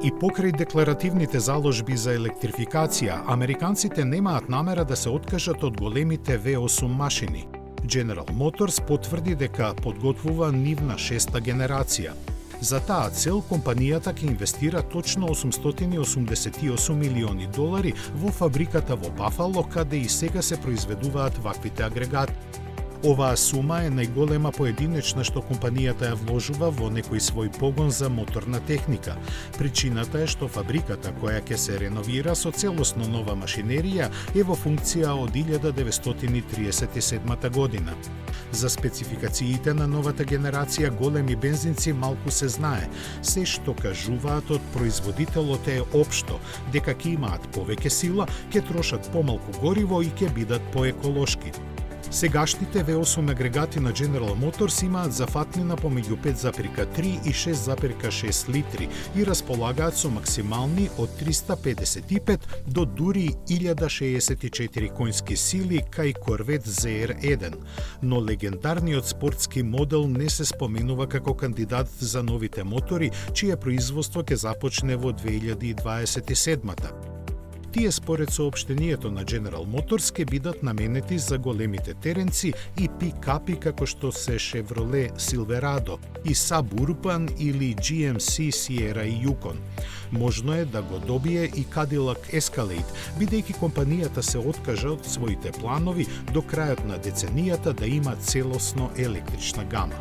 И покрај декларативните заложби за електрификација, американците немаат намера да се откажат од големите V8 машини. General Motors потврди дека подготвува нивна шеста генерација. За таа цел, компанијата ќе инвестира точно $888 милиони во фабриката во Бафало, каде и сега се произведуваат ваквите агрегати. Оваа сума е најголема поединечна што компанијата ја вложува во некој свој погон за моторна техника. Причината е што фабриката, која ќе се реновира со целосно нова машинерија, е во функција од 1937 година. За спецификациите на новата генерација големи бензинци малку се знае. Се што кажуваат од производителот е општо, дека ќе имаат повеќе сила, ќе трошат помалку гориво и ќе бидат поеколошки. Сегашните V8 агрегати на General Motors имаат зафатнина помеѓу 5,3 и 6,6 литри и располагаат со максимални од 355 до дури 1064 коњски сили кај Corvette ZR1, но легендарниот спортски модел не се споменува како кандидат за новите мотори, чие производство ќе започне во 2027-та. Тие според соопштението на General Motors ќе бидат наменети за големите теренци и пикапи како што се Chevrolet Silverado и Suburban или GMC Sierra и Yukon. Можно е да го добие и Cadillac Escalade, бидејќи компанијата се откажа од своите планови до крајот на деценијата да има целосно електрична гама.